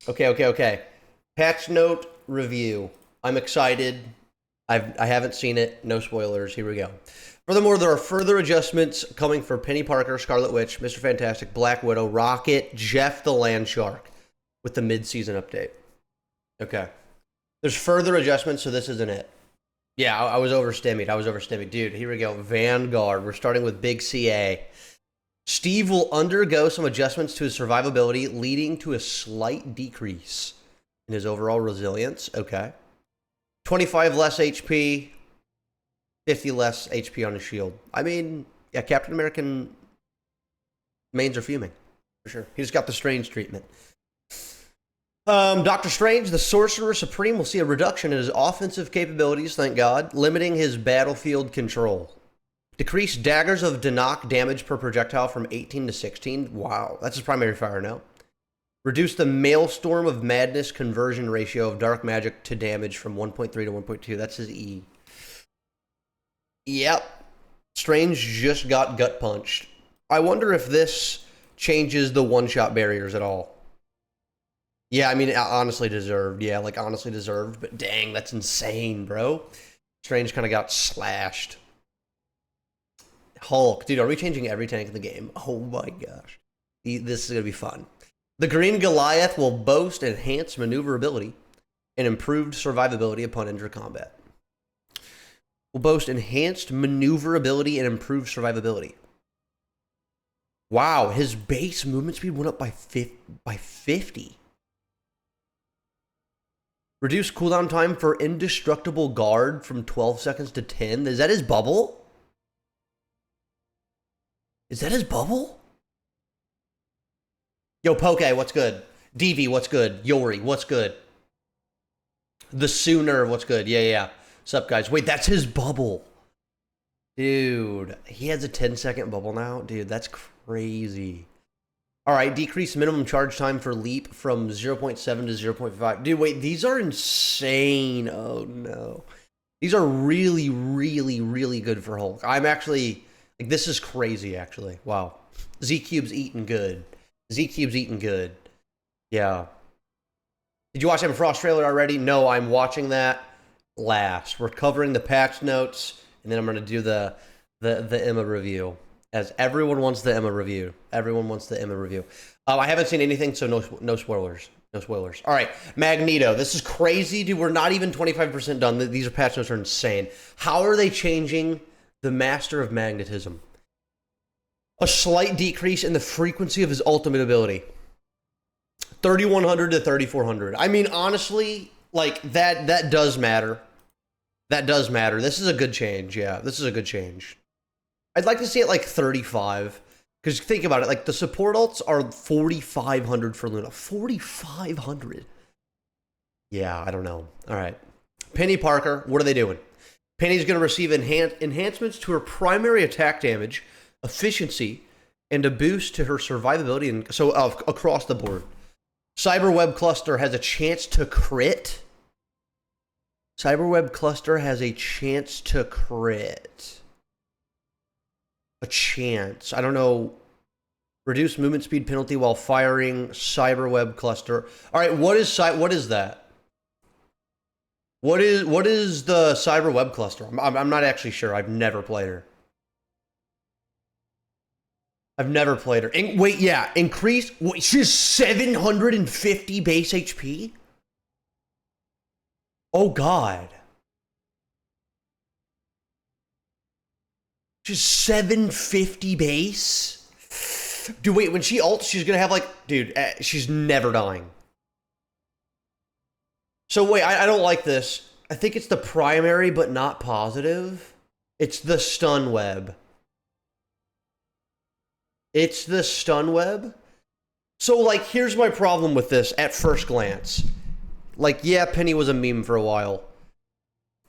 Okay. Patch note review. I'm excited. I haven't seen it. No spoilers. Here we go. Furthermore, there are further adjustments coming for Penny Parker, Scarlet Witch, Mr. Fantastic, Black Widow, Rocket, Jeff the Land Shark with the mid-season update. Okay. There's further adjustments, so this isn't it. Yeah, I was overstimmied. Dude, here we go. Vanguard. We're starting with Big CA. Steve will undergo some adjustments to his survivability, leading to a slight decrease in his overall resilience. Okay. 25 less HP, 50 less HP on his shield. I mean, yeah, Captain American mains are fuming, for sure. He just got the Strange treatment. Doctor Strange, the Sorcerer Supreme, will see a reduction in his offensive capabilities, thank God, limiting his battlefield control. Decrease daggers of Danak damage per projectile from 18 to 16. Wow, that's his primary fire now. Reduce the Maelstrom of Madness conversion ratio of dark magic to damage from 1.3 to 1.2. That's his E. Yep. Strange just got gut punched. I wonder if this changes the one-shot barriers at all. Yeah, I mean, honestly deserved. Yeah, like, honestly deserved. But dang, that's insane, bro. Strange kind of got slashed. Hulk. Dude, are we changing every tank in the game? Oh my gosh. This is going to be fun. The Green Goliath will boast enhanced maneuverability and improved survivability upon injured combat. Will boast enhanced maneuverability and improved survivability. Wow, his base movement speed went up by 50. Reduce cooldown time for indestructible guard from 12 seconds to 10. Is that his bubble? Is that his bubble? Yo, Poke, what's good? DV, what's good? Yori, what's good? The Sooner, what's good? Yeah. What's up, guys? Wait, that's his bubble. Dude, he has a 10-second bubble now? Dude, that's crazy. All right, decrease minimum charge time for leap from 0.7 to 0.5. Dude, wait, these are insane. Oh, no. These are really, really, really good for Hulk. I'm actually... Like, this is crazy, actually. Wow. Z-Cube's eating good. Z-Cube's eating good. Yeah. Did you watch Emma Frost trailer already? No, I'm watching that last. We're covering the patch notes, and then I'm going to do the Emma review. As everyone wants the Emma review. Everyone wants the Emma review. I haven't seen anything, so no spoilers. No spoilers. All right, Magneto. This is crazy, dude. We're not even 25% done. These patch notes are insane. How are they changing the Master of Magnetism? A slight decrease in the frequency of his ultimate ability. 3,100 to 3,400. I mean, honestly, like, that does matter. That does matter. This is a good change, yeah. This is a good change. I'd like to see it, like, 35. Because think about it, like, the support ults are 4,500 for Luna. 4,500. Yeah, I don't know. All right. Penny Parker, what are they doing? Penny's going to receive enhancements to her primary attack damage, efficiency, and a boost to her survivability, and so across the board. Cyberweb Cluster has a chance to crit. Cyberweb Cluster has a chance to crit. A chance. I don't know. Reduce movement speed penalty while firing Cyberweb Cluster. All right, what is that? What is the Cyber Web Cluster? I'm not actually sure. I've never played her. Wait, yeah, increase. Wait, she's 750 base HP. Oh God. She's 750 base. Dude, wait. When she ults, she's gonna have like, dude, she's never dying. So wait, I don't like this. I think it's the primary, but not positive. It's the stun web. It's the stun web. So, like, here's my problem with this at first glance. Like, yeah, Penny was a meme for a while.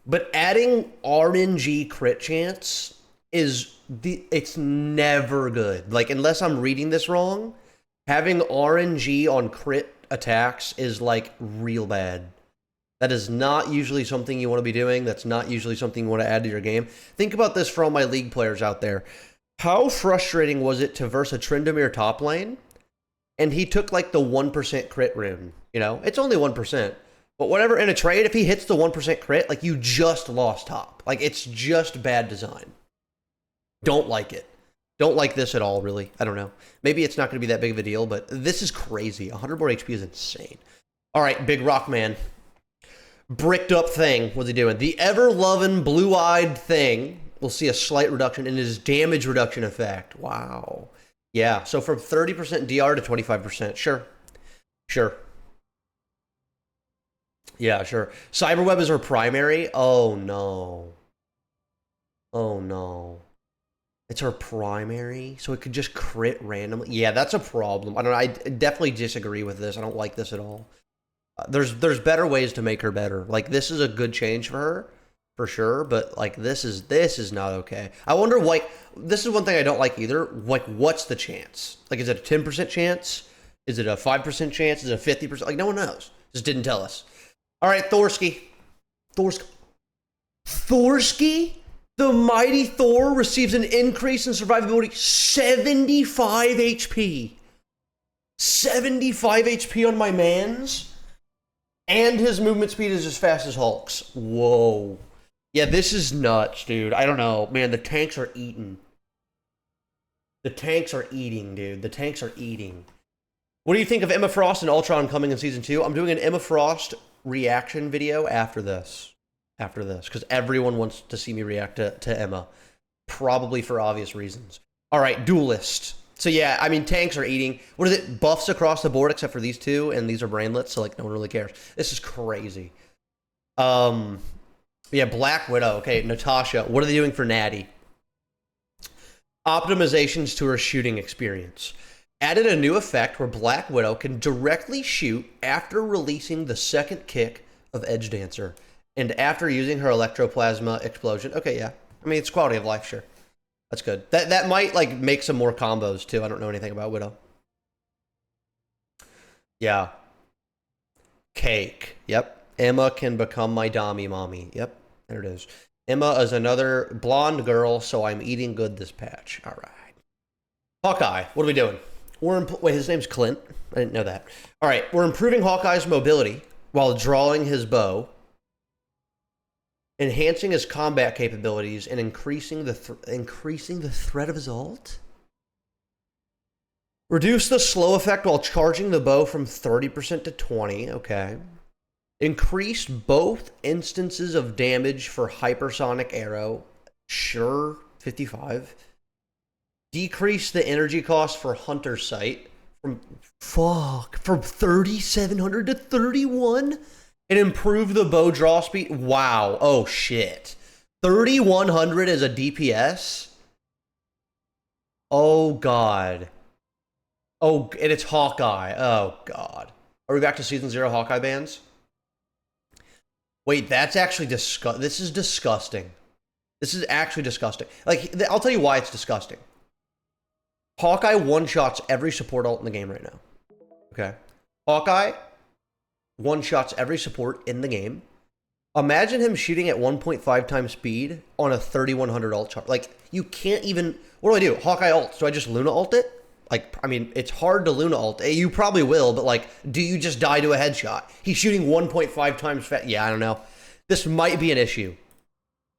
But adding RNG crit chance it's never good. Like, unless I'm reading this wrong, having RNG on crit attacks is, like, real bad. That is not usually something you want to be doing. That's not usually something you want to add to your game. Think about this for all my League players out there. How frustrating was it to verse a Tryndamere top lane and he took like the 1% crit rune. You know, it's only 1%. But whatever, in a trade, if he hits the 1% crit, like, you just lost top. Like, it's just bad design. Don't like it. Don't like this at all, really. I don't know. Maybe it's not going to be that big of a deal, but this is crazy. 100 more HP is insane. All right, Big Rock Man. Bricked up thing. What's he doing? The ever-loving, blue-eyed thing will see a slight reduction in his damage reduction effect. Wow. Yeah, so from 30% DR to 25%. Sure. Sure. Yeah, sure. Cyberweb is her primary? Oh, no. Oh, no. It's her primary? So it could just crit randomly? Yeah, that's a problem. I don't know. I definitely disagree with this. I don't like this at all. There's better ways to make her better. Like, this is a good change for her, for sure, but, like, this is not okay. I wonder, like, this is one thing I don't like either. Like, what's the chance? Like, is it a 10% chance? Is it a 5% chance? Is it a 50%? Like, no one knows. Just didn't tell us. All right, Thorsky. Thorsky? The mighty Thor receives an increase in survivability 75 HP. 75 HP on my mans? And his movement speed is as fast as Hulk's. Whoa. Yeah, this is nuts, dude. I don't know. Man, the tanks are eating. The tanks are eating, dude. The tanks are eating. What do you think of Emma Frost and Ultron coming in Season 2? I'm doing an Emma Frost reaction video after this. Because everyone wants to see me react to Emma. Probably for obvious reasons. All right, Duelist. So yeah, I mean, tanks are eating. What is it? Buffs across the board except for these two, and these are brainlets, so like no one really cares. This is crazy. Yeah, Black Widow. Okay, Natasha. What are they doing for Natty? Optimizations to her shooting experience. Added a new effect where Black Widow can directly shoot after releasing the second kick of Edge Dancer. And after using her Electroplasma explosion. Okay, yeah. I mean, it's quality of life, sure. That's good. That might, like, make some more combos, too. I don't know anything about Widow. Yeah. Cake. Yep. Emma can become my Dami mommy. Yep. There it is. Emma is another blonde girl, so I'm eating good this patch. All right. Hawkeye. What are we doing? Wait, his name's Clint? I didn't know that. All right. We're improving Hawkeye's mobility while drawing his bow, enhancing his combat capabilities, and increasing the threat of his ult. Reduce the slow effect while charging the bow from 30% to 20%. Okay. Increase both instances of damage for hypersonic arrow. Sure. 55. Decrease the energy cost for Hunter Sight from 3,700 to 31. And improve the bow draw speed. Wow. Oh, shit. 3,100 as a DPS? Oh, God. Oh, and it's Hawkeye. Oh, God. Are we back to Season 0 Hawkeye bans? Wait, that's actually disgusting. This is disgusting. This is actually disgusting. Like, I'll tell you why it's disgusting. Hawkeye one-shots every support ult in the game right now. Okay? Hawkeye one-shots every support in the game. Imagine him shooting at 1.5 times speed on a 3,100 ult chart. Like, you can't even... What do? Hawkeye ult. Do I just Luna ult it? Like, I mean, it's hard to Luna ult. You probably will, but, like, do you just die to a headshot? He's shooting 1.5 times fast. Yeah, I don't know. This might be an issue.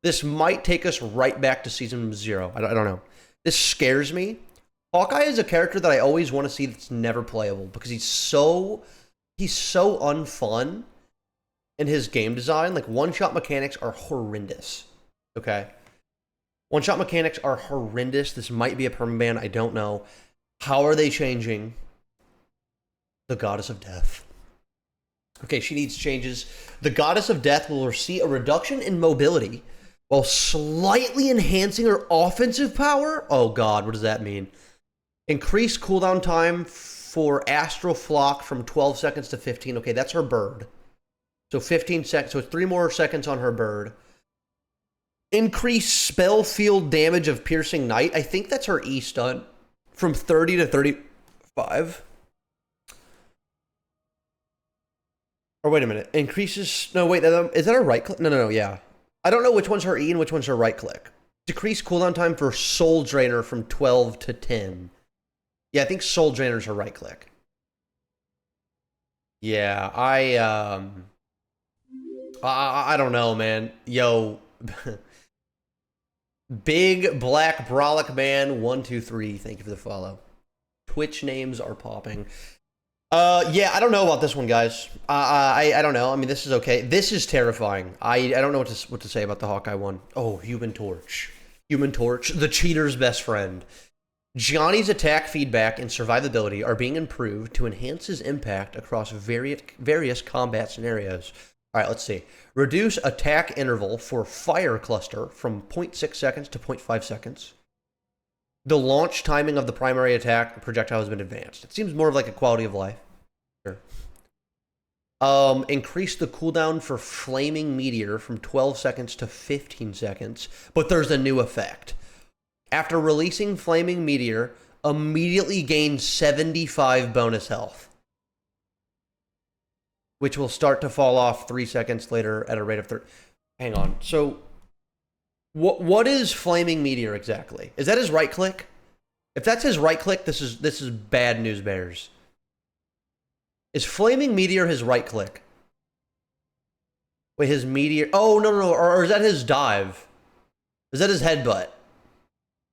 This might take us right back to Season 0. I don't know. This scares me. Hawkeye is a character that I always want to see that's never playable because he's so unfun in his game design. Like, one-shot mechanics are horrendous. Okay? One-shot mechanics are horrendous. This might be a permaban. I don't know. How are they changing the Goddess of Death? Okay, she needs changes. The Goddess of Death will see a reduction in mobility while slightly enhancing her offensive power. Oh, God, what does that mean? Increase cooldown time for Astral Flock from 12 seconds to 15. Okay, that's her bird. So 15 seconds. So it's 3 more seconds on her bird. Increase spell field damage of Piercing Knight. I think that's her E stun. From 30 to 35. Or wait a minute. Increases... No, wait. Is that her right click? No, yeah. I don't know which one's her E and which one's her right click. Decrease cooldown time for Soul Drainer from 12 to 10. Yeah, I think Soul Drainer's her right click. Yeah, I don't know, man. Yo, Big Black Brolic Man 123. Thank you for the follow. Twitch names are popping. Yeah, I don't know about this one, guys. I don't know. I mean, this is okay. This is terrifying. I don't know what to say about the Hawkeye one. Oh, Human Torch. Human Torch, the cheater's best friend. Johnny's attack feedback and survivability are being improved to enhance his impact across various combat scenarios. All right, let's see. Reduce attack interval for Fire Cluster from 0.6 seconds to 0.5 seconds. The launch timing of the primary attack projectile has been advanced. It seems more of like a quality of life. Sure. Increase the cooldown for Flaming Meteor from 12 seconds to 15 seconds, but there's a new effect. After releasing Flaming Meteor, immediately gain 75 bonus health, which will start to fall off 3 seconds later at a rate of 30. Hang on. So, what is Flaming Meteor exactly? Is that his right click? If that's his right click, this is bad news bears. Is Flaming Meteor his right click? Wait, his meteor. Oh, no. Or is that his dive? Is that his headbutt?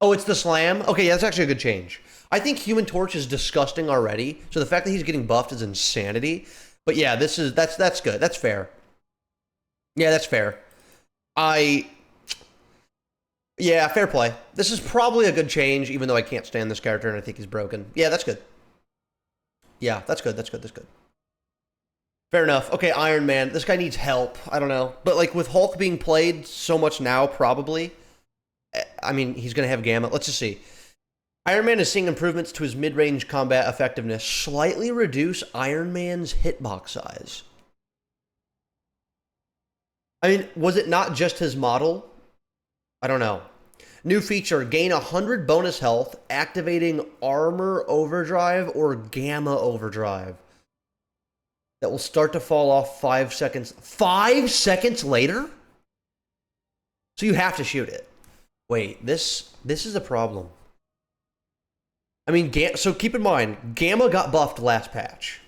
Oh, it's the slam? Okay, yeah, that's actually a good change. I think Human Torch is disgusting already, so the fact that he's getting buffed is insanity. But yeah, that's good. That's fair. Yeah, that's fair. Yeah, fair play. This is probably a good change, even though I can't stand this character and I think he's broken. Yeah, that's good. Yeah, that's good. Fair enough. Okay, Iron Man. This guy needs help. I don't know. But like with Hulk being played so much now, probably, I mean, he's going to have Gamma. Let's just see. Iron Man is seeing improvements to his mid-range combat effectiveness. Slightly reduce Iron Man's hitbox size. I mean, was it not just his model? I don't know. New feature, gain 100 bonus health, activating Armor Overdrive or Gamma Overdrive. That will start to fall off 5 seconds. 5 seconds later? So you have to shoot it. Wait, this is a problem. I mean, so keep in mind, Gamma got buffed last patch.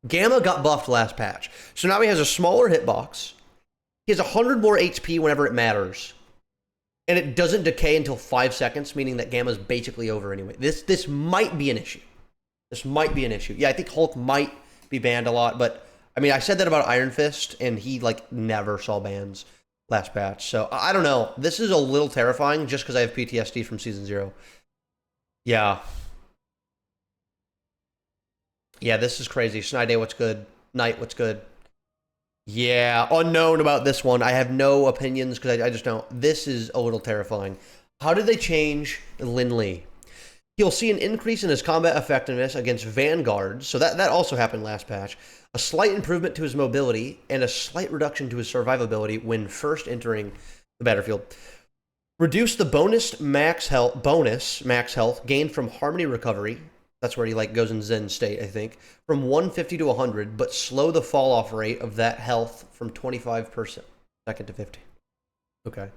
So now he has a smaller hitbox. He has 100 more HP whenever it matters. And it doesn't decay until 5 seconds, meaning that Gamma's basically over anyway. This might be an issue. Yeah, I think Hulk might be banned a lot, but I mean, I said that about Iron Fist, and he like never saw bans last patch. So I don't know. This is a little terrifying just because I have PTSD from Season 0. Yeah. Yeah, this is crazy. Snide, what's good? Knight, what's good? Yeah, unknown about this one. I have no opinions because I just don't. This is a little terrifying. How did they change Lindley? He'll see an increase in his combat effectiveness against Vanguard, so that also happened last patch. A slight improvement to his mobility, and a slight reduction to his survivability when first entering the battlefield. Reduce the bonus max health gained from Harmony Recovery. That's where he like goes in Zen state, I think, from 150 to 100, but slow the fall off rate of that health from 25 per second to 50. Okay.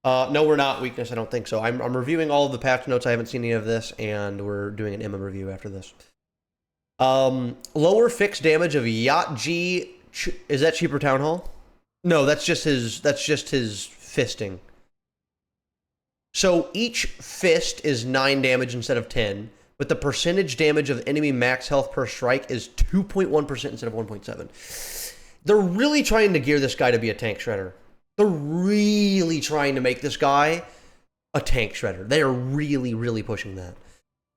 No, we're not weakness. I don't think so. I'm reviewing all of the patch notes. I haven't seen any of this, and we're doing an Emma review after this. Lower fixed damage of Yacht G. Is that cheaper Town Hall? No, that's just his fisting. So each fist is 9 damage instead of 10, but the percentage damage of enemy max health per strike is 2.1% instead of 1.7. They're really trying to gear this guy to be a tank shredder. They're really trying to make this guy a tank shredder. They are really, really pushing that.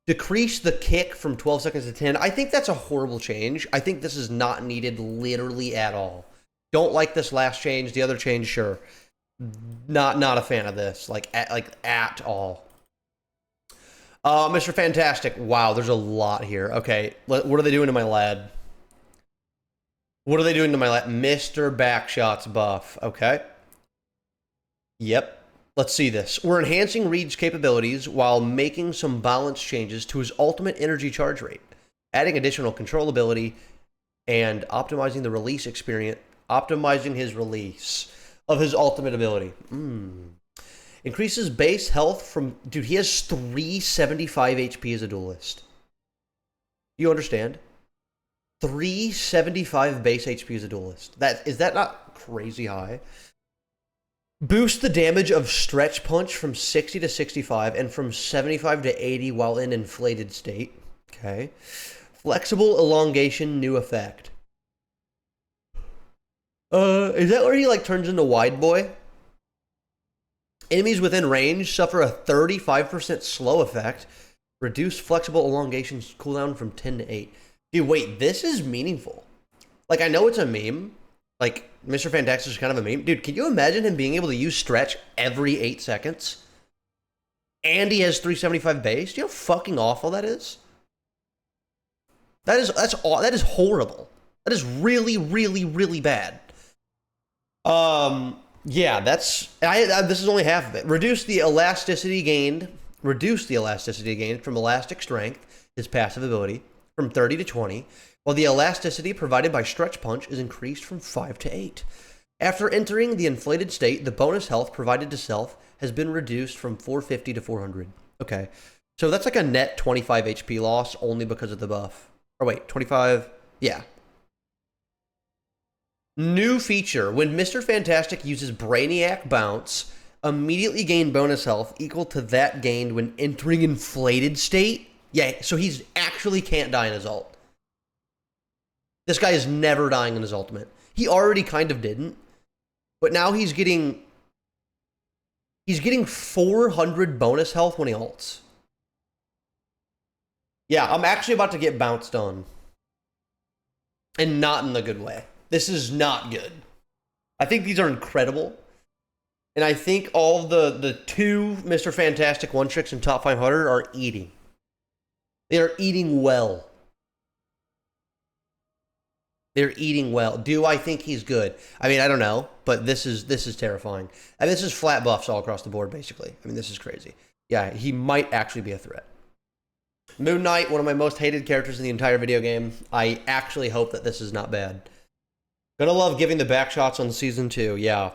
Decrease the kick from 12 seconds to 10. I think that's a horrible change. I think this is not needed literally at all. Don't like this last change. The other change, sure. Not a fan of this, like at all. Mr. Fantastic. Wow, there's a lot here. Okay, what are they doing to my lad? Mr. Backshot's buff. Okay. Yep. Let's see this. We're enhancing Reed's capabilities while making some balance changes to his ultimate energy charge rate, adding additional controllability, and optimizing the release experience, optimizing his release of his ultimate ability. Increases base health from... Dude, he has 375 HP as a duelist. Do you understand? 375 base HP as a duelist. Is that not crazy high? Boost the damage of stretch punch from 60 to 65 and from 75 to 80 while in inflated state. Okay. Flexible elongation, new effect. Is that where he like turns into Wide Boy? Enemies within range suffer a 35% slow effect. Reduce flexible elongation's cooldown from 10 to 8. Dude, wait, this is meaningful. Like, I know it's a meme. Like, Mr. Fantastic is kind of a meme. Dude, can you imagine him being able to use stretch every 8 seconds? And he has 375 base? Do you know how fucking awful that is? That is horrible. That is really, really, really bad. Yeah, this is only half of it. Reduce the elasticity gained from elastic strength, his passive ability, from 30 to 20, while the elasticity provided by stretch punch is increased from 5 to 8. After entering the inflated state, the bonus health provided to self has been reduced from 450 to 400. Okay, so that's like a net 25 HP loss only because of the buff. Or wait, 25, yeah. New feature, when Mr. Fantastic uses Brainiac Bounce, immediately gain bonus health equal to that gained when entering inflated state. Yeah, so he's actually can't die in his ult. This guy is never dying in his ultimate. He already kind of didn't, but now he's getting 400 bonus health when he ults. Yeah, I'm actually about to get bounced on. And not in the good way. This is not good. I think these are incredible. And I think all the two Mr. Fantastic one tricks in top 500 are eating. They are eating well. They're eating well. Do I think he's good? I mean, I don't know, but this is terrifying. And this is flat buffs all across the board, basically. I mean, this is crazy. Yeah, he might actually be a threat. Moon Knight, one of my most hated characters in the entire video game. I actually hope that this is not bad. Gonna love giving the back shots on Season 2, yeah.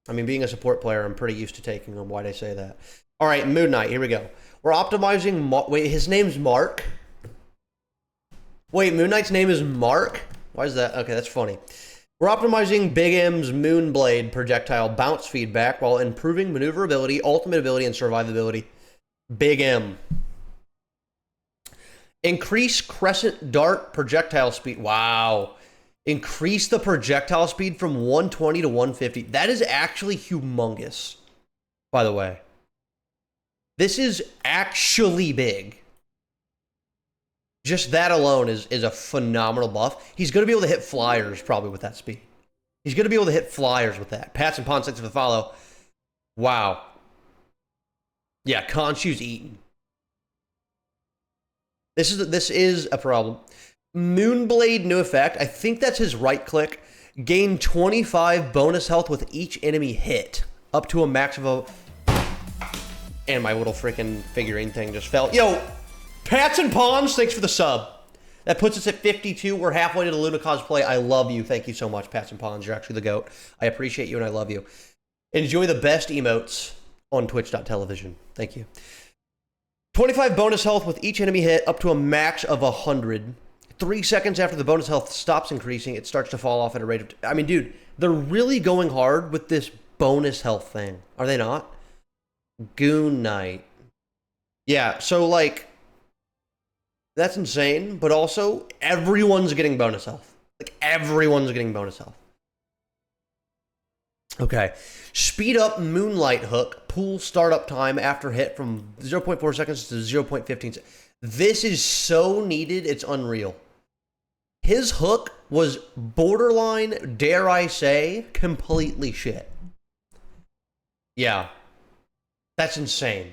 I mean, being a support player, I'm pretty used to taking them. Why'd I say that? All right, Moon Knight, here we go. We're optimizing... Wait, his name's Mark? Wait, Moon Knight's name is Mark? Why is that? Okay, that's funny. We're optimizing Big M's Moonblade projectile bounce feedback while improving maneuverability, ultimate ability, and survivability. Big M. Increase crescent dart projectile speed. Wow. Increase the projectile speed from 120 to 150. That is actually humongous, by the way. This is actually big. Just that alone is a phenomenal buff. He's going to be able to hit flyers probably with that speed. He's going to be able to hit flyers with that. Pats and Pawns, thanks for the follow. Wow. Yeah, Khonshu's eaten. This is a problem. Moonblade new effect. I think that's his right click. Gain 25 bonus health with each enemy hit. Up to a max of a... And my little freaking figurine thing just fell. Yo, Pats and Pawns, thanks for the sub. That puts us at 52. We're halfway to the Luna cosplay. I love you. Thank you so much, Pats and Pawns. You're actually the GOAT. I appreciate you and I love you. Enjoy the best emotes on twitch.tv. Thank you. 25 bonus health with each enemy hit up to a max of 100. 3 seconds after the bonus health stops increasing, it starts to fall off at a rate of... I mean, dude, they're really going hard with this bonus health thing. Are they not? Goon Knight. Yeah, so, like... That's insane, but also, everyone's getting bonus health. Like, everyone's getting bonus health. Okay. Speed up Moonlight Hook. Pool startup time after hit from 0.4 seconds to 0.15 seconds. This is so needed, it's unreal. His hook was borderline, dare I say, completely shit. Yeah. That's insane.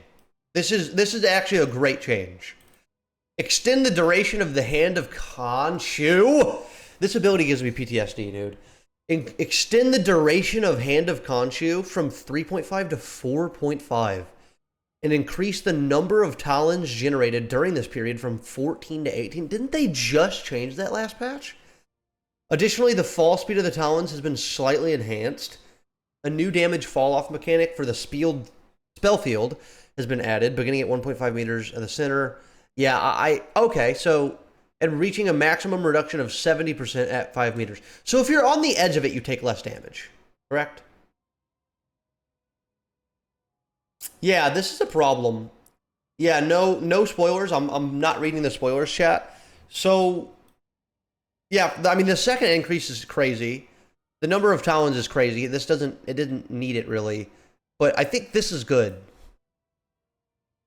This is actually a great change. Extend the duration of the Hand of Khonshu. This ability gives me PTSD, dude. Extend the duration of Hand of Khonshu from 3.5 to 4.5. And increase the number of talons generated during this period from 14 to 18. Didn't they just change that last patch? Additionally, the fall speed of the talons has been slightly enhanced. A new damage fall-off mechanic for the spell field has been added, beginning at 1.5 meters in the center. Yeah, okay, so and reaching a maximum reduction of 70% at 5 meters. So if you're on the edge of it, you take less damage, correct? Yeah, this is a problem. Yeah, no spoilers. I'm not reading the spoilers chat. So, yeah, I mean, the second increase is crazy. The number of talons is crazy. It didn't need it really. But I think this is good.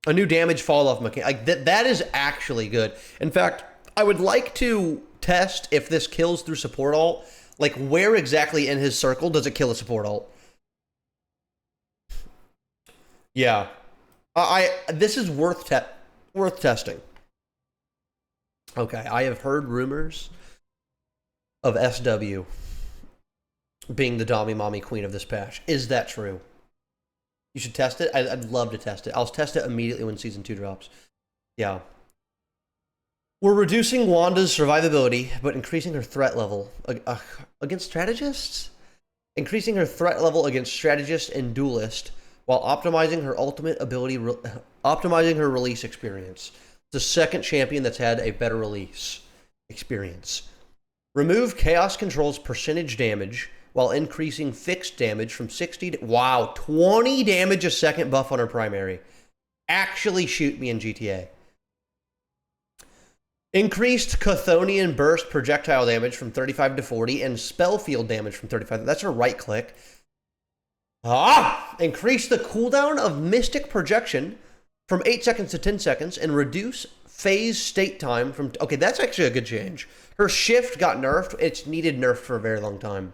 A new damage fall off mechanic. Like that is actually good. In fact, I would like to test if this kills through support ult. Like, where exactly in his circle does it kill a support ult? Yeah. This is worth testing. Okay, I have heard rumors of SW being the Dommy Mommy Queen of this patch. Is that true? You should test it. I'd love to test it. I'll test it immediately when Season 2 drops. Yeah. We're reducing Wanda's survivability, but increasing her threat level against Strategists? Increasing her threat level against Strategist and Duelist while optimizing her ultimate ability, optimizing her release experience. The second champion that's had a better release experience. Remove Chaos Control's percentage damage while increasing fixed damage from 60 to... Wow, 20 damage a second buff on her primary. Actually shoot me in GTA. Increased Chthonian burst projectile damage from 35 to 40 and spell field damage from 35. That's her right click. Increase the cooldown of Mystic Projection from 8 seconds to 10 seconds and reduce phase state time from... Okay, that's actually a good change. Her shift got nerfed. It's needed nerfed for a very long time.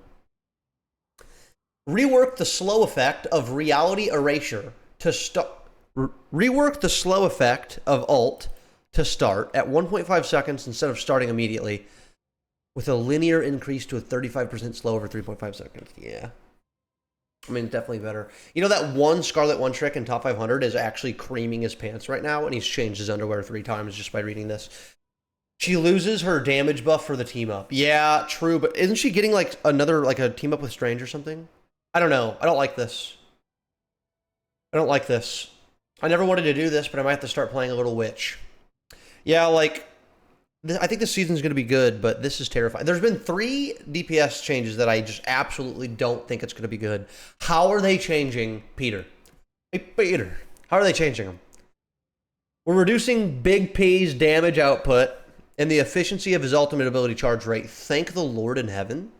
Rework the slow effect of reality erasure to start... Rework the slow effect of ult to start at 1.5 seconds instead of starting immediately with a linear increase to a 35% slow over 3.5 seconds. Yeah. I mean, definitely better. You know, that one Scarlet One trick in top 500 is actually creaming his pants right now, and he's changed his underwear 3 times just by reading this. She loses her damage buff for the team up. Yeah, true, but isn't she getting like another, like a team up with Strange or something? I don't know. I don't like this. I don't like this. I never wanted to do this, but I might have to start playing a little witch. Yeah, like, I think this season's going to be good, but this is terrifying. There's been 3 DPS changes that I just absolutely don't think it's going to be good. How are they changing Peter? Hey, Peter. How are they changing him? We're reducing Big P's damage output and the efficiency of his ultimate ability charge rate. Thank the Lord in heaven.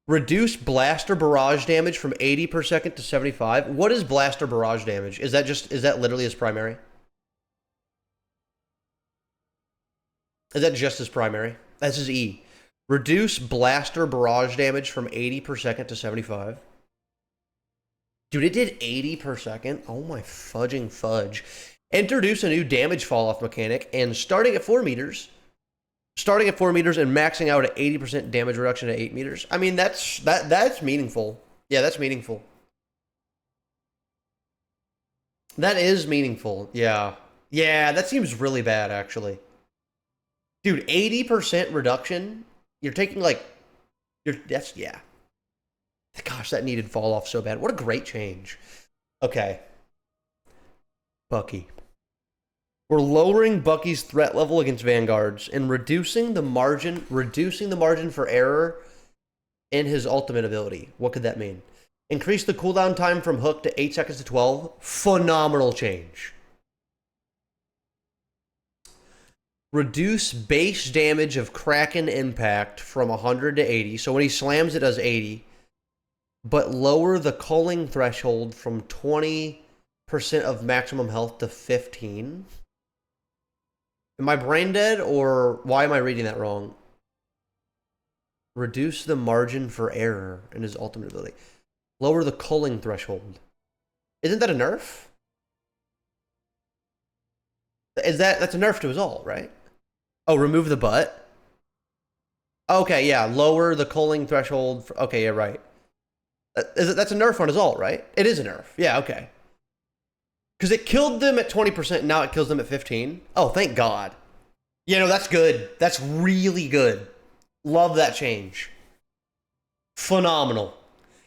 Reduce blaster barrage damage from 80 per second to 75. What is blaster barrage damage? Is that literally his primary? Is that just his primary? That's his E. Reduce blaster barrage damage from 80 per second to 75. Dude, it did 80 per second? Oh my fudging fudge. Introduce a new damage fall-off mechanic, and starting at 4 meters and maxing out at 80% damage reduction at 8 meters. I mean, that's meaningful. Yeah, that's meaningful. That is meaningful. Yeah. Yeah, that seems really bad, actually. Dude, 80% reduction? You're taking, like... yeah. Gosh, that needed fall off so bad. What a great change. Okay. Bucky. We're lowering Bucky's threat level against Vanguards and reducing the margin for error in his ultimate ability. What could that mean? Increase the cooldown time from hook to 8 seconds to 12. Phenomenal change. Reduce base damage of Kraken impact from 100 to 80. So when he slams, it does 80. But lower the culling threshold from 20% of maximum health to 15. Am I brain dead, or why am I reading that wrong? Reduce the margin for error in his ultimate ability. Lower the culling threshold. Isn't that a nerf? That's a nerf to his ult, right? Oh, remove the butt? Okay, yeah, lower the culling threshold. Okay, yeah, right. That's a nerf on his ult, right? It is a nerf. Yeah, okay. Because it killed them at 20%, and now it kills them at 15. Oh, thank God. Yeah, no, that's good. That's really good. Love that change. Phenomenal.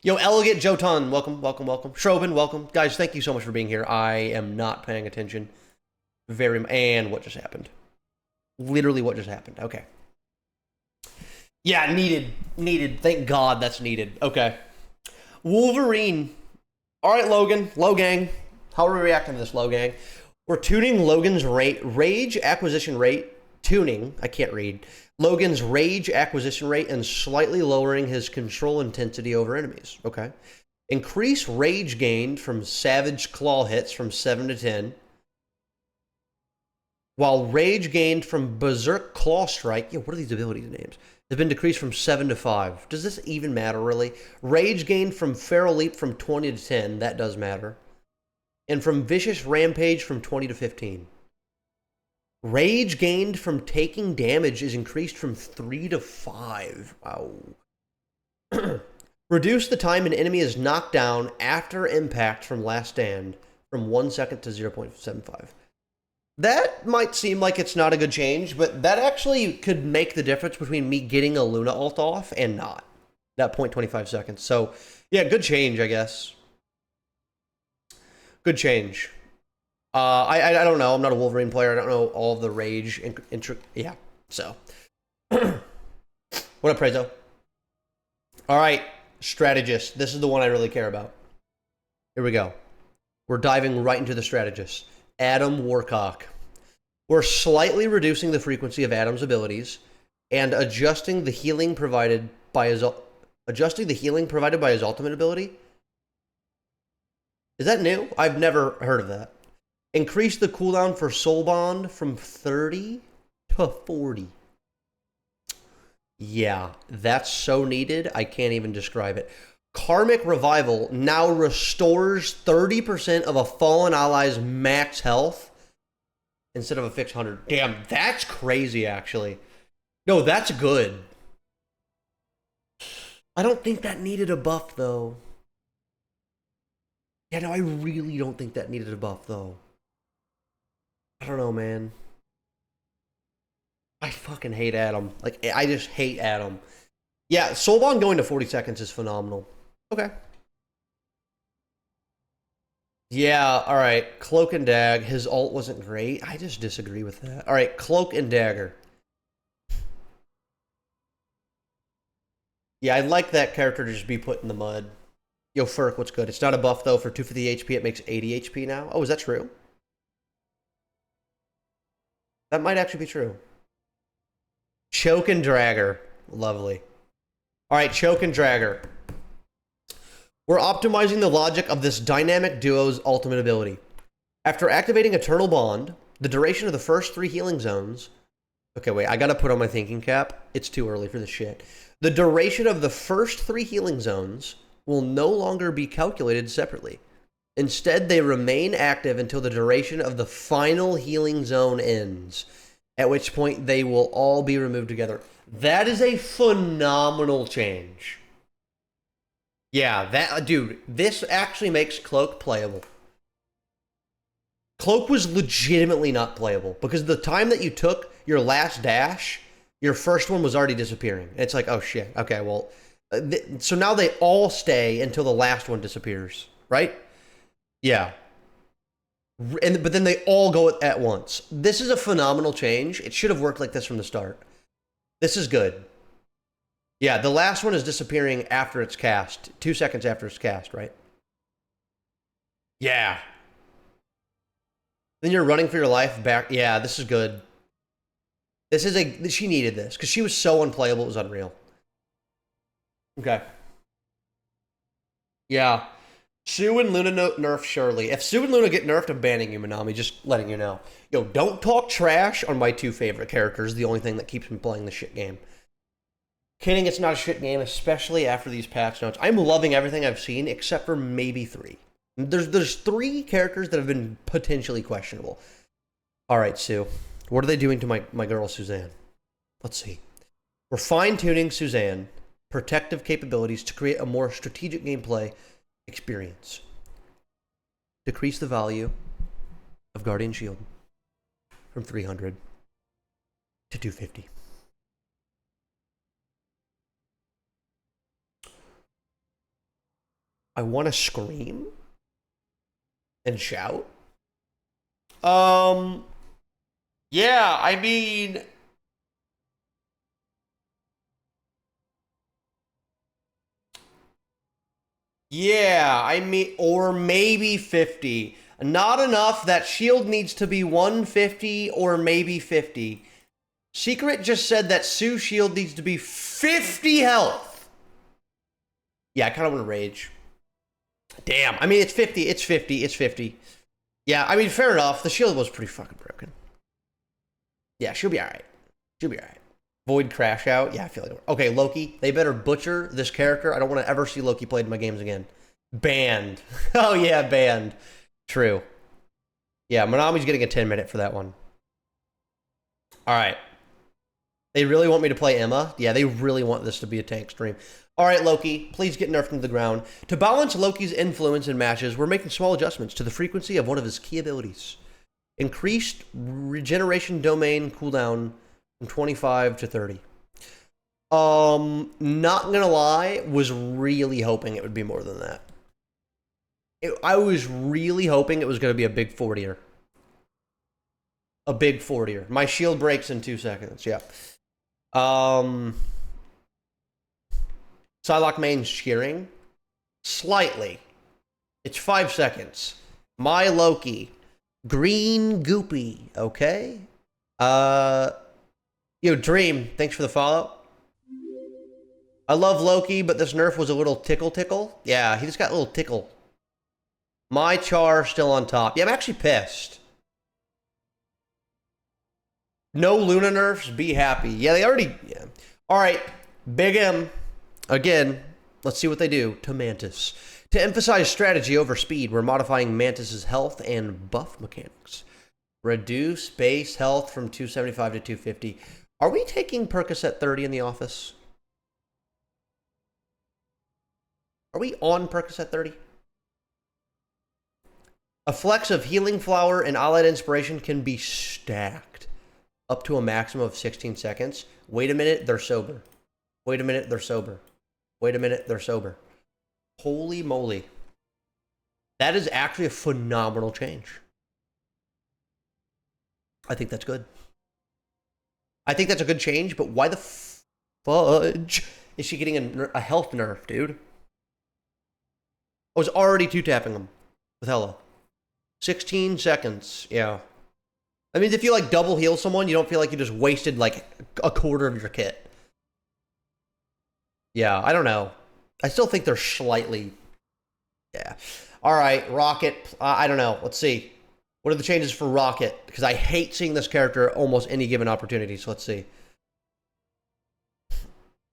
Yo, Elegant Jotun, welcome, welcome, welcome. Shrobin, welcome. Guys, thank you so much for being here. I am not paying attention. And what just happened? Literally what just happened. Okay. Yeah, needed. Thank God that's needed. Okay. Wolverine. All right, Logan. Logang. How are we reacting to this, Logang? We're tuning Logan's rage acquisition rate. Tuning. I can't read. Logan's rage acquisition rate and slightly lowering his control intensity over enemies. Okay. Increase rage gained from savage claw hits from 7 to 10. While rage gained from berserk claw strike. Yeah, what are these ability names? Has been decreased from 7 to 5. Does this even matter, really? Rage gained from Feral Leap from 20 to 10. That does matter. And from Vicious Rampage from 20 to 15. Rage gained from taking damage is increased from 3 to 5. Wow. Reduce the time an enemy is knocked down after impact from Last Stand from 1 second to 0.75. That might seem like it's not a good change, but that actually could make the difference between me getting a Luna ult off and not. That 0.25 seconds. So, yeah, good change, I guess. Good change. I don't know. I'm not a Wolverine player. I don't know all of the rage. Yeah, so. What up, Prezo? All right, Strategist. This is the one I really care about. Here we go. We're diving right into the Strategist. Adam Warcock. We're slightly reducing the frequency of Adam's abilities and adjusting the healing provided by his ultimate ability. Is that new? I've never heard of that. Increase the cooldown for Soul Bond from 30 to 40. Yeah, that's so needed. I can't even describe it. Karmic Revival now restores 30% of a fallen ally's max health instead of a fixed 100. Damn, that's crazy, actually. No, that's good. I don't think that needed a buff, though. Yeah, no, I really don't think that needed a buff, though. I don't know, man. I fucking hate Adam. Like, I just hate Adam. Yeah, Soulbond going to 40 seconds is phenomenal. Okay. Yeah, alright. Cloak and Dag. His ult wasn't great. I just disagree with that. Alright, Cloak and Dagger. Yeah, I'd like that character to just be put in the mud. Yo, Furk, what's good? It's not a buff, though. For 250 HP, it makes 80 HP now. Oh, is that true? That might actually be true. Choke and Dragger. Lovely. Alright, Choke and Dragger. We're optimizing the logic of this dynamic duo's ultimate ability. After activating Eternal Bond, the duration of the first 3 healing zones... Okay, wait, I gotta put on my thinking cap. It's too early for this shit. The duration of the first 3 healing zones will no longer be calculated separately. Instead, they remain active until the duration of the final healing zone ends, at which point they will all be removed together. That is a phenomenal change. Yeah, that, dude, this actually makes Cloak playable. Cloak was legitimately not playable because the time that you took your last dash, your first one was already disappearing. It's like, oh shit, okay, well, so now they all stay until the last one disappears, right? Yeah. But then they all go at once. This is a phenomenal change. It should have worked like this from the start. This is good. Yeah, the last one is disappearing after it's cast. 2 seconds after it's cast, right? Yeah. Then you're running for your life back. Yeah, this is good. This is a... She needed this because she was so unplayable. It was unreal. Okay. Yeah. Sue and Luna nerf Shirley. If Sue and Luna get nerfed, I'm banning you, Minami. Just letting you know. Yo, don't talk trash on my 2 favorite characters. The only thing that keeps me playing the shit game. Kidding, it's not a shit game, especially after these patch notes. I'm loving everything I've seen, except for maybe 3. There's 3 characters that have been potentially questionable. All right, Sue. What are they doing to my girl, Suzanne? Let's see. We're fine-tuning Suzanne protective capabilities to create a more strategic gameplay experience. Decrease the value of Guardian Shield from 300 to 250. I want to scream and shout. Yeah, Yeah, I mean... Yeah, I mean, or maybe 50. Not enough. That shield needs to be 150 or maybe 50. Secret just said that Sue's shield needs to be 50 health. Yeah, I kind of want to rage. Damn. I mean, it's 50. It's 50. It's 50. Yeah, I mean, fair enough. The shield was pretty fucking broken. Yeah, she'll be alright. She'll be alright. Voiiid crash out. Yeah, I feel like it. Okay, Loki. They better butcher this character. I don't want to ever see Loki played in my games again. Banned. Oh, yeah, banned. True. Yeah, Manami's getting a 10-minute for that one. Alright. They really want me to play Emma? Yeah, they really want this to be a tank stream. Alright, Loki, please get nerfed into the ground. To balance Loki's influence in matches, we're making small adjustments to the frequency of one of his key abilities. Increased regeneration domain cooldown from 25 to 30. Not gonna lie, was really hoping it would be more than that. I was really hoping it was gonna be a big 40er. A big 40er. My shield breaks in 2 seconds, yeah. Psylocke main's shearing. Slightly. It's 5 seconds. My Loki. Green Goopy, okay? Yo, Dream, thanks for the follow. I love Loki, but this nerf was a little tickle. Yeah, he just got a little tickle. My Char still on top. Yeah, I'm actually pissed. No Luna nerfs, be happy. Yeah, they already... Yeah. Alright, Big M. Again, let's see what they do to Mantis. To emphasize strategy over speed, we're modifying Mantis's health and buff mechanics. Reduce base health from 275 to 250. Are we taking Percocet 30 in the office? Are we on Percocet 30? A flex of Healing Flower and Allied Inspiration can be stacked up to a maximum of 16 seconds. Wait a minute, they're sober. Wait a minute, they're sober. Wait a minute, they're sober. Holy moly. That is actually a phenomenal change. I think that's good. I think that's a good change, but why the fudge is she getting a health nerf, dude? I was already two-tapping him with Hella. 16 seconds, yeah. That means if you, like, double heal someone, you don't feel like you just wasted, like, a quarter of your kit. Yeah, I don't know. I still think they're slightly... Yeah. Alright, Rocket. I don't know. Let's see. What are the changes for Rocket? Because I hate seeing this character almost any given opportunity, so let's see.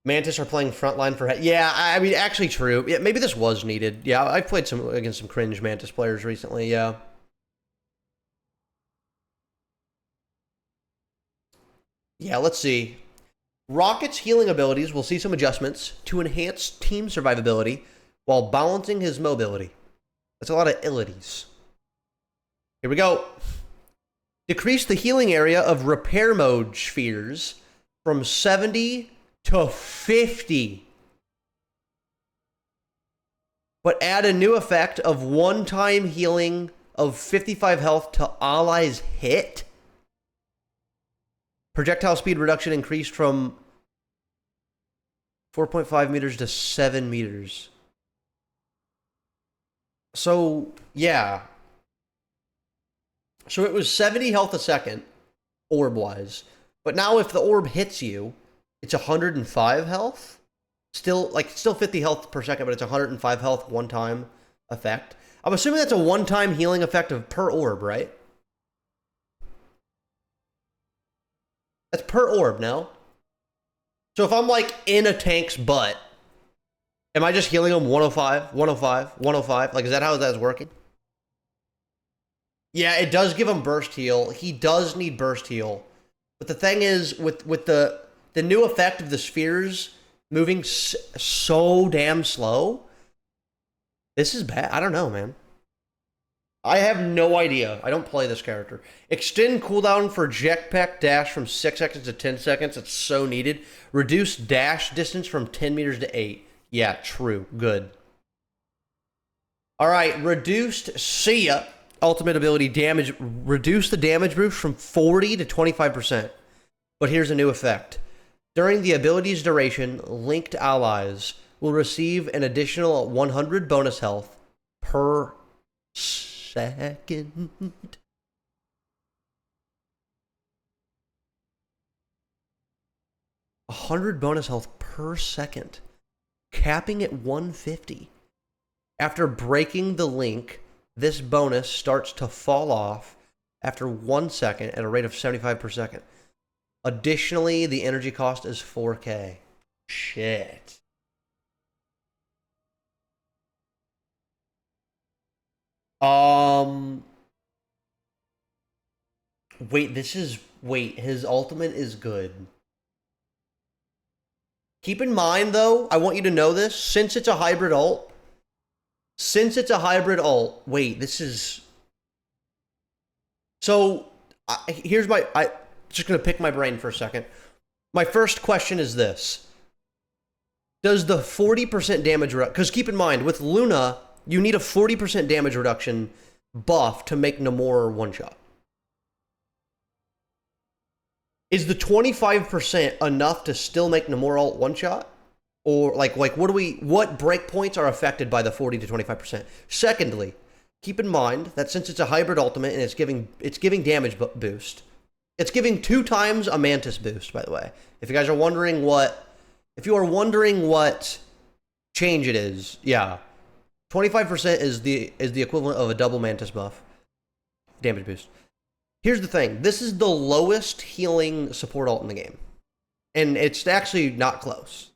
Mantis are playing frontline for... Yeah, I mean, actually true. Yeah, maybe this was needed. Yeah, I've played against some cringe Mantis players recently, yeah. Yeah, let's see. Rocket's healing abilities will see some adjustments to enhance team survivability while balancing his mobility. That's a lot of illities. Here we go. Decrease the healing area of repair mode spheres from 70 to 50. But add a new effect of one-time healing of 55 health to allies hit. Projectile speed reduction increased from 4.5 meters to 7 meters. So, yeah. So it was 70 health a second, orb-wise. But now if the orb hits you, it's 105 health? Still 50 health per second, but it's 105 health one-time effect. I'm assuming that's a one-time healing effect of per orb, right? That's per orb, no? So if I'm, like, in a tank's butt, am I just healing him 105, 105, 105? Like, is that how that's working? Yeah, it does give him burst heal. He does need burst heal. But the thing is, with the new effect of the spheres moving so damn slow, this is bad. I don't know, man. I have no idea. I don't play this character. Extend cooldown for jetpack dash from 6 seconds to 10 seconds. It's so needed. Reduce dash distance from 10 meters to 8. Yeah, true. Good. All right, reduced. See ya. ultimate ability damage, reduce the damage boost from 40 to 25%. But here's a new effect. During the ability's duration, linked allies will receive an additional 100 bonus health per second. 100 bonus health per second, capping at 150. After breaking the link, this bonus starts to fall off after 1 second at a rate of 75 per second. Additionally, the energy cost is 4K. Shit. Wait, his ultimate is good. Keep in mind, though, I want you to know this, since it's a hybrid ult, wait, this is... So, here's my... I'm just going to pick my brain for a second. My first question is this. Does the 40% damage reduction... Because keep in mind, with Luna, you need a 40% damage reduction buff to make Namor one-shot. Is the 25% enough to still make Namor ult one-shot? Or, like what breakpoints are affected by the 40 to 25%? Secondly, keep in mind that since it's a hybrid ultimate and it's giving damage boost, it's giving 2 times a Mantis boost, by the way. If you guys are wondering what change it is, yeah. 25% is the equivalent of a double Mantis buff. Damage boost. Here's the thing. This is the lowest healing support ult in the game. And it's actually not close.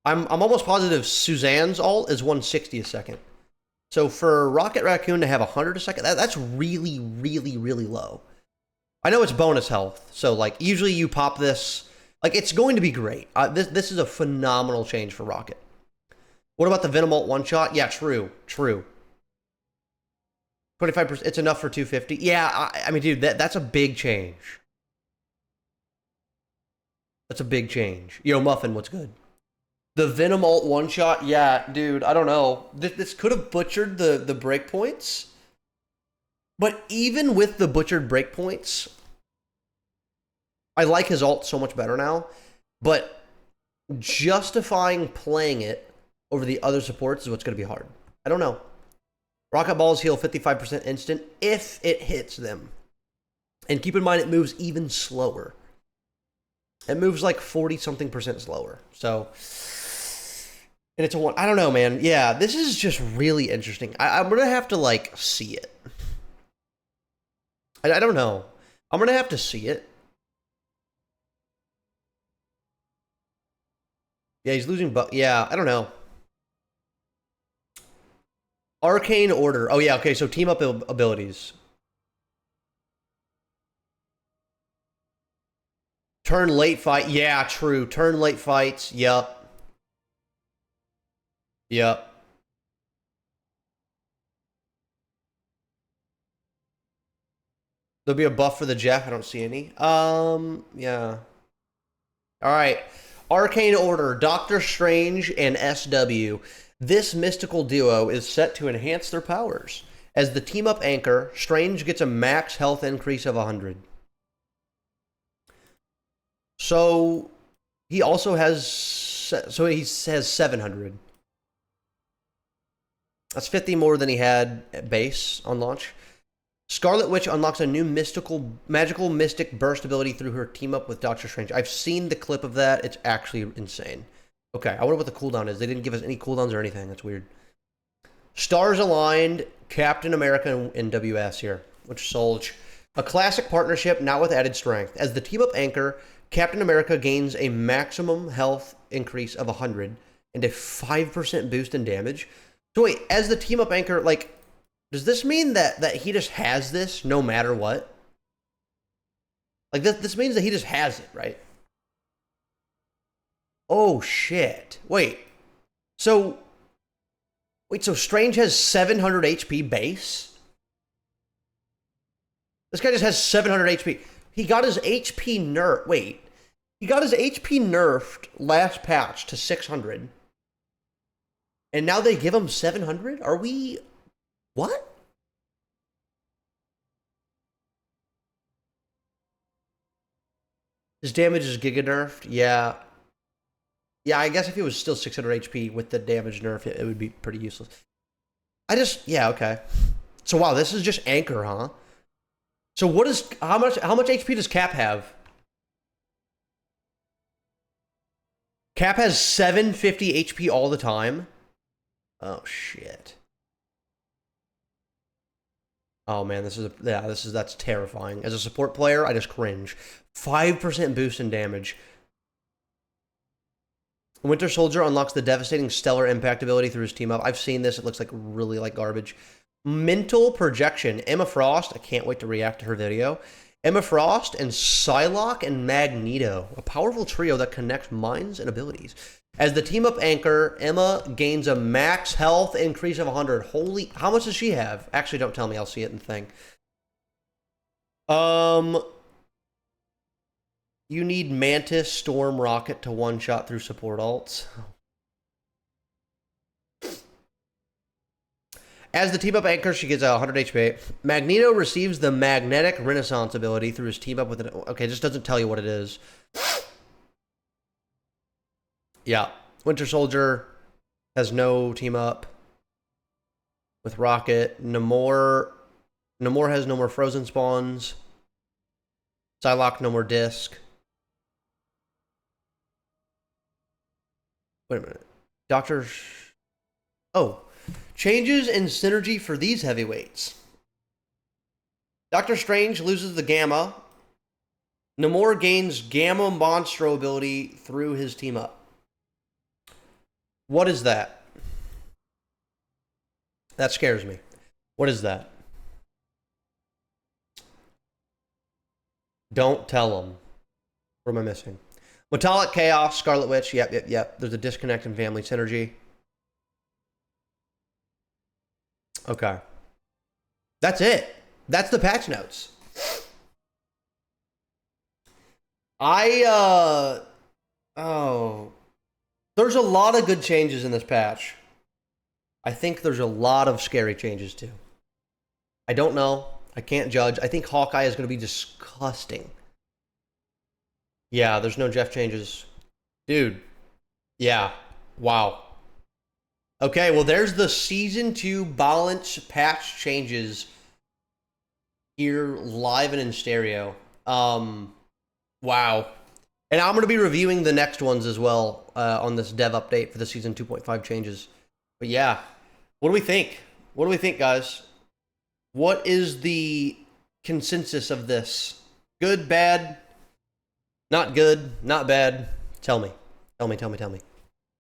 I'm almost positive Suzanne's ult is 160 a second. So for Rocket Raccoon to have 100 a second, that's really, really, really low. I know it's bonus health. So, like, usually you pop this. Like, it's going to be great. This is a phenomenal change for Rocket. What about the Venom ult one-shot? Yeah, true. 25%, it's enough for 250. Yeah, I mean, dude, that's a big change. That's a big change. Yo, Muffin, what's good? The Venom ult one-shot, yeah, dude, I don't know. This could have butchered the breakpoints. But even with the butchered breakpoints, I like his ult so much better now. But justifying playing it over the other supports is what's going to be hard. I don't know. Rocket balls heal 55% instant if it hits them. And keep in mind, it moves even slower. It moves like 40-something% slower. So, and it's a one. I don't know, man. Yeah, this is just really interesting. I'm going to have to, like, see it. I don't know. I'm going to have to see it. Yeah, he's losing, but yeah, I don't know. Arcane Order. Oh, yeah, okay, so team up abilities. Turn late fight. Yeah, true. Turn late fights. Yup. There'll be a buff for the Jeff. I don't see any. Yeah. All right. Arcane Order, Doctor Strange and SW. This mystical duo is set to enhance their powers. As the team-up anchor, Strange gets a max health increase of 100. So, he also has... So, he has 700. That's 50 more than he had at base on launch. Scarlet Witch unlocks a new magical mystic burst ability through her team-up with Doctor Strange. I've seen the clip of that. It's actually insane. Okay, I wonder what the cooldown is. They didn't give us any cooldowns or anything. That's weird. Stars Aligned, Captain America and WS here, which Solj. A classic partnership, now with added strength. As the team-up anchor, Captain America gains a maximum health increase of 100 and a 5% boost in damage. So wait, as the team-up anchor, like, does this mean that he just has this no matter what? Like, this means that he just has it, right? Oh, shit. Wait. So Strange has 700 HP base? This guy just has 700 HP. He got his HP nerfed. Wait. He got his HP nerfed last patch to 600. And now they give him 700? Are we... What? His damage is giga nerfed? Yeah. Yeah, I guess if he was still 600 HP with the damage nerf, it would be pretty useless. Yeah, okay. So wow, this is just Anchor, huh? So what is, how much HP does Cap have? Cap has 750 HP all the time? Oh, shit. Oh man, that's terrifying. As a support player, I just cringe. 5% boost in damage. Winter Soldier unlocks the devastating stellar impact ability through his team up. I've seen this. It looks like really like garbage. Mental projection. Emma Frost. I can't wait to react to her video. Emma Frost and Psylocke and Magneto. A powerful trio that connects minds and abilities. As the team up anchor, Emma gains a max health increase of 100. Holy, how much does she have? Actually, don't tell me. I'll see it in the thing. You need Mantis, Storm, Rocket to one-shot through support alts. As the team-up anchor, she gets 100 HP. Magneto receives the Magnetic Renaissance ability through his team-up with an... Okay, it just doesn't tell you what it is. Yeah. Winter Soldier has no team-up with Rocket. Namor has no more frozen spawns. Psylocke, no more disc. Wait a minute. Oh. Changes in synergy for these heavyweights. Doctor Strange loses the Gamma. Namor gains Gamma Monstro ability through his team up. What is that? That scares me. What is that? Don't tell them. What am I missing? Metallic Chaos, Scarlet Witch. Yep. There's a disconnect in family synergy. Okay. That's it. That's the patch notes. There's a lot of good changes in this patch. I think there's a lot of scary changes too. I don't know. I can't judge. I think Hawkeye is going to be disgusting. Yeah, there's no Jeff changes. Dude. Yeah. Wow. Okay, well, there's the Season 2 balance patch changes here live and in stereo. Wow. And I'm going to be reviewing the next ones as well on this dev update for the Season 2.5 changes. But yeah, what do we think? What do we think, guys? What is the consensus of this? Good, bad, not good, not bad? Tell me. Tell me.